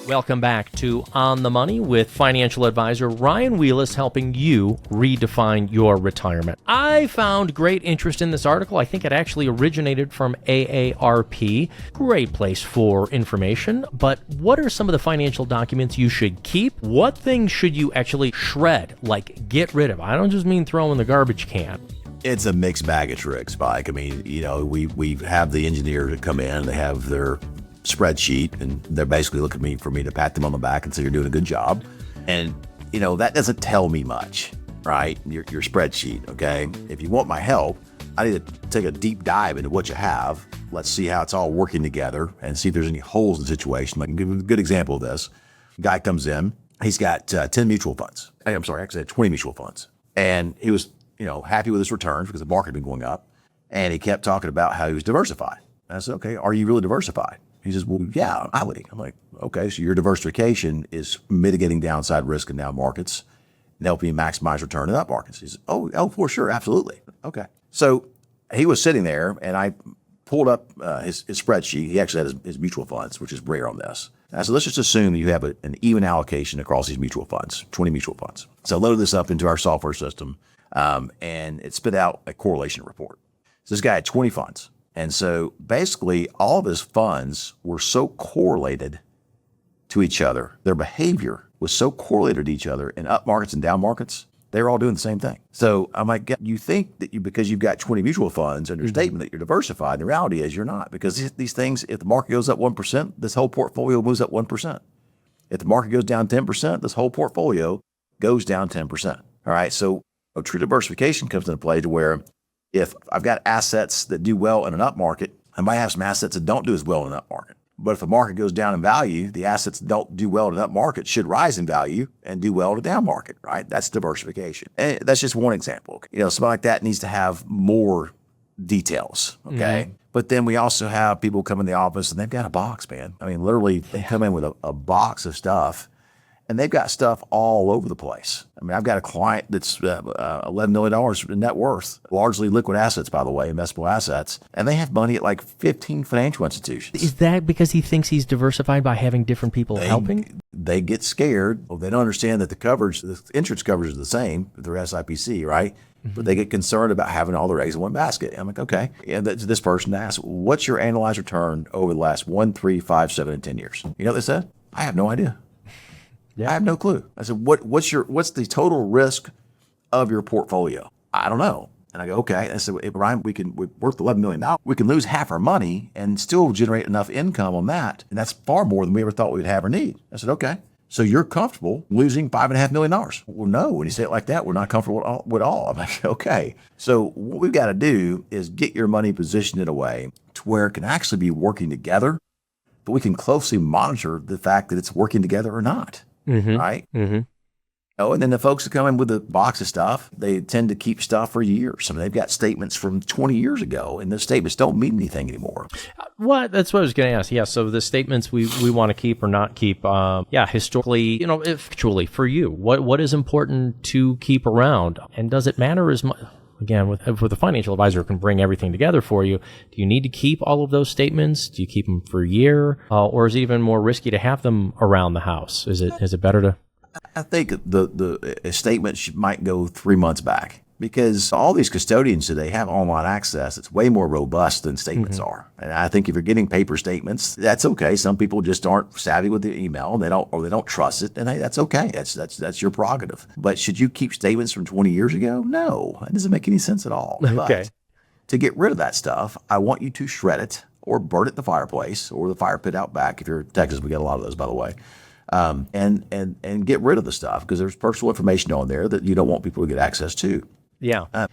Welcome back to On the Money with financial advisor Ryan Wheless, helping you redefine your retirement. I found great interest in this article. I think it actually originated from AARP. Great place for information. But what are some of the financial documents you should keep? What things should you actually shred, like get rid of? I don't just mean throw in the garbage can. It's a mixed bag of tricks, Spike. I mean, we have the engineer to come in, they have their spreadsheet, and they're basically looking for me to pat them on the back and say you're doing a good job. And, that doesn't tell me much, right? Your spreadsheet, okay? If you want my help, I need to take a deep dive into what you have. Let's see how it's all working together and see if there's any holes in the situation. Like, give a good example of this. Guy comes in, he's got 10 mutual funds. Actually, I had 20 mutual funds. And he was, happy with his returns because the market had been going up. And he kept talking about how he was diversified. And I said, okay, are you really diversified? He says, well, yeah, I'm like, okay, so your diversification is mitigating downside risk in down markets and helping you maximize return in up markets. He says, oh, for sure, absolutely. Okay. So he was sitting there, and I pulled up his spreadsheet. He actually had his mutual funds, which is rare on this. And I said, let's just assume that you have an even allocation across these mutual funds, 20 mutual funds. So I loaded this up into our software system, and it spit out a correlation report. So this guy had 20 funds. And so basically all of his funds were so correlated to each other. Their behavior was so correlated to each other in up markets and down markets. They were all doing the same thing. So I'm like, you think that because you've got 20 mutual funds and your statement that you're diversified, the reality is you're not, because these things, if the market goes up 1%, this whole portfolio moves up 1%. If the market goes down 10%, this whole portfolio goes down 10%. All right. So true diversification comes into play to where if I've got assets that do well in an up market, I might have some assets that don't do as well in an up market. But if the market goes down in value, the assets that don't do well in an up market should rise in value and do well in a down market, right? That's diversification. And that's just one example. Something like that needs to have more details, okay? Mm-hmm. But then we also have people come in the office and they've got a box, man. I mean, literally they come in with a box of stuff. And they've got stuff all over the place. I mean, I've got a client that's $11 million in net worth, largely liquid assets, by the way, investable assets. And they have money at like 15 financial institutions. Is that because he thinks he's diversified by having different people helping? They get scared. They don't understand that the insurance coverage is the same with their SIPC, right? Mm-hmm. But they get concerned about having all their eggs in one basket. I'm like, okay. And this person asked, what's your annualized return over the last 1, 3, 5, 7, and 10 years? You know what they said? I have no idea. Yeah. I have no clue. I said, what's the total risk of your portfolio? I don't know. And I go, okay. I said, hey, Ryan, we're worth $11 million. We can lose half our money and still generate enough income on that. And that's far more than we ever thought we'd have or need. I said, okay. So you're comfortable losing $5.5 million? Well, no. When you say it like that, we're not comfortable with all. I'm like, okay. So what we've got to do is get your money positioned in a way to where it can actually be working together, but we can closely monitor the fact that it's working together or not. Mm-hmm. Right? Mm-hmm. And then the folks that come in with a box of stuff, they tend to keep stuff for years. I mean, they've got statements from 20 years ago, and those statements don't mean anything anymore. That's what I was going to ask. Yeah, so the statements we want to keep or not keep, historically, if truly for you, what is important to keep around? And does it matter as much? Again, with a financial advisor who can bring everything together for you, do you need to keep all of those statements? Do you keep them for a year? Or is it even more risky to have them around the house? Is it better to? I think the statement might go 3 months back, because all these custodians today have online access. It's way more robust than statements are. And I think if you're getting paper statements, that's okay. Some people just aren't savvy with the email, and they don't trust it, and hey, that's okay. That's your prerogative. But should you keep statements from 20 years ago? No, that doesn't make any sense at all. Okay. But to get rid of that stuff, I want you to shred it or burn it in the fireplace or the fire pit out back. If you're in Texas, we get a lot of those, by the way. And get rid of the stuff, because there's personal information on there that you don't want people to get access to. Yeah.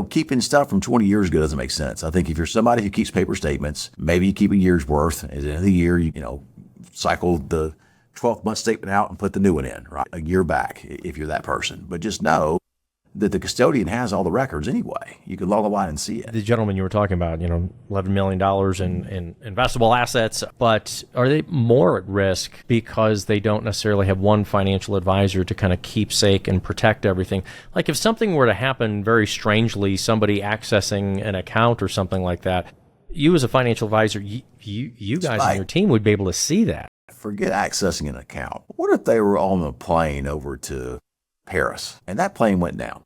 Keeping stuff from 20 years ago doesn't make sense. I think if you're somebody who keeps paper statements, maybe you keep a year's worth. At the end of the year, cycle the 12th month statement out and put the new one in, right? A year back, if you're that person. But just know that the custodian has all the records anyway. You can log on and see it. The gentleman you were talking about, $11 million in investable assets, but are they more at risk because they don't necessarily have one financial advisor to kind of keepsake and protect everything? Like if something were to happen very strangely, somebody accessing an account or something like that, you as a financial advisor, you guys on your team would be able to see that. forget accessing an account. What if they were on a plane over to Paris and that plane went down?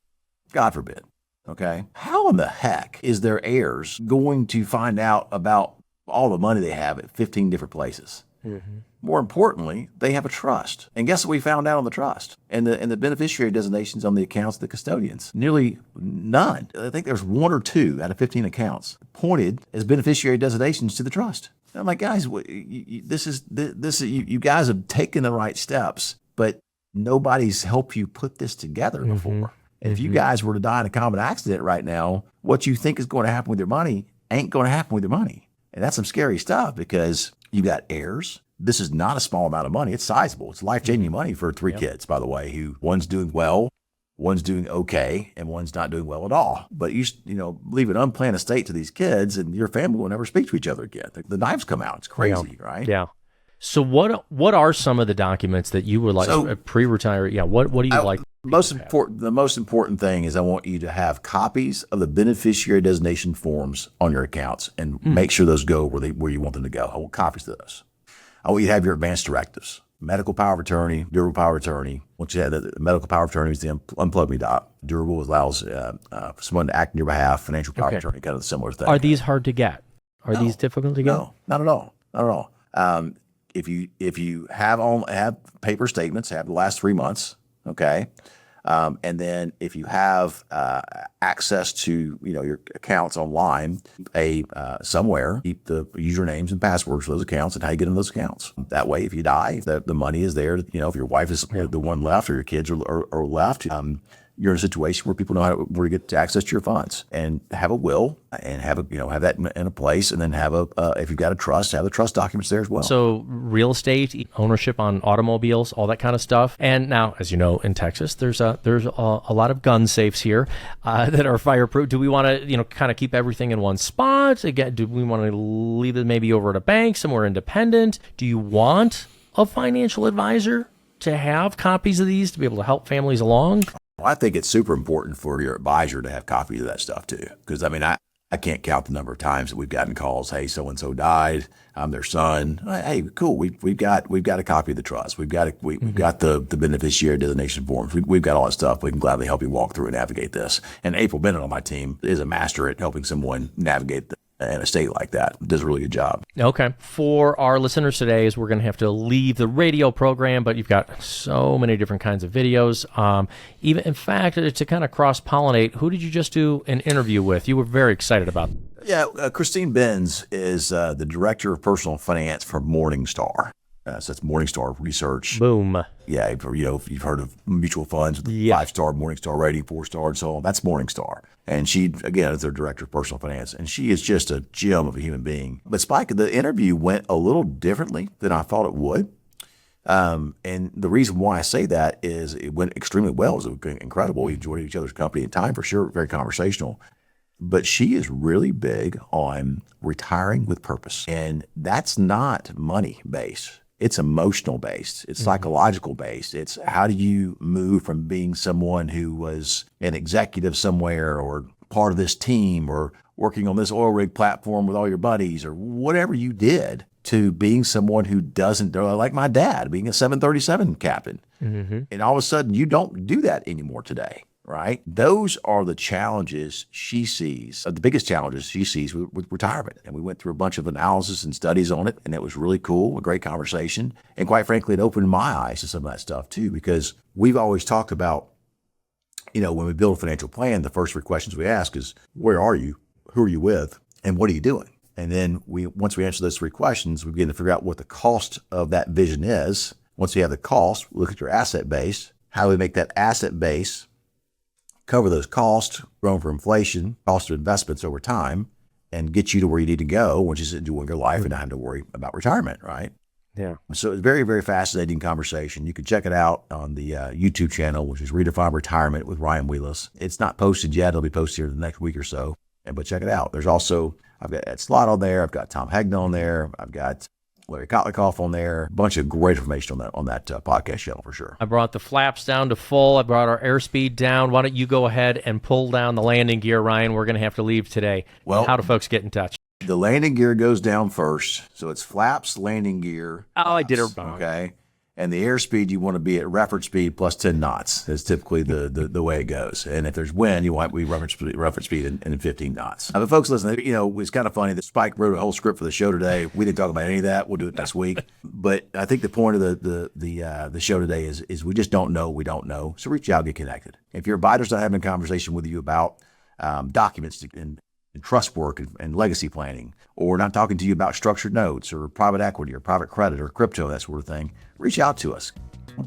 God forbid. Okay. How in the heck is their heirs going to find out about all the money they have at 15 different places? Mm-hmm. More importantly, they have a trust. And guess what we found out on the trust? And the beneficiary designations on the accounts of the custodians? Nearly none. I think there's 1 or 2 out of 15 accounts pointed as beneficiary designations to the trust. And I'm like, guys, you guys have taken the right steps, but nobody's helped you put this together before. Mm-hmm. And if you guys were to die in a common accident right now, what you think is going to happen with your money ain't going to happen with your money. And that's some scary stuff because you got heirs. This is not a small amount of money. It's sizable. It's life-changing money for 3 kids, by the way, who one's doing well, one's doing okay, and one's not doing well at all. But you leave an unplanned estate to these kids and your family will never speak to each other again. The knives come out. It's crazy, right? Yeah. So what are some of the documents that you would like pre-retire? Yeah. What do you like? The most important thing is I want you to have copies of the beneficiary designation forms on your accounts and make sure those go where you want them to go. I want copies of those. I want you to have your advance directives, medical power of attorney, durable power of attorney. Once you have the medical power of attorney is the unplug me dot. Durable allows someone to act on your behalf. Financial power of attorney, kind of a similar thing. Are these hard to get? Are these difficult to get? No, not at all. Not at all. If you have paper statements, have the last 3 months, okay, and then if you have access to your accounts online, somewhere, keep the usernames and passwords for those accounts and how you get in those accounts. That way, if you die, the money is there. If your wife is the one left or your kids are left. You're in a situation where people know where to get to access to your funds, and have a will and have that in a place, and then have if you've got a trust, have the trust documents there as well. So real estate, ownership on automobiles, all that kind of stuff. And now, as you know, in Texas, there's a lot of gun safes here that are fireproof. Do we want to kind of keep everything in one spot? Again, do we want to leave it maybe over at a bank, somewhere independent? Do you want a financial advisor to have copies of these to be able to help families along? Well, I think it's super important for your advisor to have copies of that stuff too. Because I can't count the number of times that we've gotten calls. Hey, so and so died. I'm their son. Hey, cool. We've got a copy of the trust. We've got the beneficiary designation forms. We've got all that stuff. We can gladly help you walk through and navigate this. And April Bennett on my team is a master at helping someone navigate an estate like that. Does a really good job. Okay. For our listeners today, is we're going to have to leave the radio program, but you've got so many different kinds of videos. Even in fact, to kind of cross-pollinate, who did you just do an interview with? You were very excited about. Yeah, Christine Benz is the director of personal finance for Morningstar. So that's Morningstar Research. Boom. Yeah, if you've heard of mutual funds with 5-star Morningstar rating, 4-star, and so on. That's Morningstar. And she, again, is their director of personal finance. And she is just a gem of a human being. But Spike, the interview went a little differently than I thought it would. And the reason why I say that is it went extremely well. It was incredible. We enjoyed each other's company and time for sure. Very conversational. But she is really big on retiring with purpose. And that's not money based. It's emotional based. It's psychological based. It's how do you move from being someone who was an executive somewhere or part of this team or working on this oil rig platform with all your buddies or whatever you did to being someone who doesn't, like my dad, being a 737 captain. Mm-hmm. And all of a sudden you don't do that anymore today. Right? Those are the challenges she sees, the biggest challenges she sees with retirement. And we went through a bunch of analysis and studies on it, and it was really cool, a great conversation. And quite frankly, it opened my eyes to some of that stuff too, because we've always talked about, when we build a financial plan, the first 3 questions we ask is, where are you? Who are you with? And what are you doing? And then once we answer those 3 questions, we begin to figure out what the cost of that vision is. Once you have the cost, we look at your asset base. How do we make that asset base cover those costs, growing for inflation, cost of investments over time, and get you to where you need to go, which is enjoying your life and not having to worry about retirement, right? Yeah. So it's a very, very fascinating conversation. You can check it out on the YouTube channel, which is Redefine Retirement with Ryan Wheless. It's not posted yet. It'll be posted here in the next week or so. But check it out. There's also, I've got Ed Slott on there. I've got Tom Hegna on there. I've got Larry Kotlikoff on there. A bunch of great information on that podcast channel for sure. I brought the flaps down to full. I brought our airspeed down. Why don't you go ahead and pull down the landing gear, Ryan? We're going to have to leave today. Well, how do folks get in touch? The landing gear goes down first. So it's flaps, landing gear. Oh, I did it flaps, wrong. Okay. And the airspeed, you want to be at reference speed plus 10 knots. Is typically the way it goes. And if there's wind, you want to be reference speed in 15 knots. Now, the folks listening, it's kind of funny that Spike wrote a whole script for the show today. We didn't talk about any of that. We'll do it next week. But I think the point of the show today is we just don't know. We don't know. So reach out, get connected. If your advisor's not having a conversation with you about documents and trust work and legacy planning, or not talking to you about structured notes or private equity or private credit or crypto, that sort of thing, reach out to us.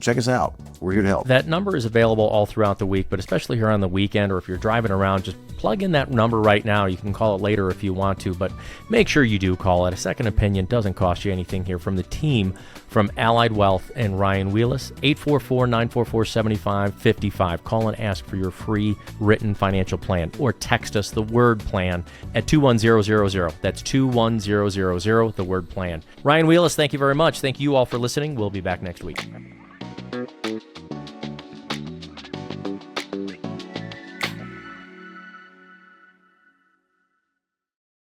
Check us out. We're here to help. That number is available all throughout the week, but especially here on the weekend, or if you're driving around, just plug in that number right now. You can call it later if you want to, but make sure you do call it. A second opinion doesn't cost you anything here from the team from Allied Wealth and Ryan Wheless, 844-944-7555. Call and ask for your free written financial plan, or text us the word plan at 21000. That's 21000, the word plan. Ryan Wheless, thank you very much. Thank you all for listening. We'll be back next week.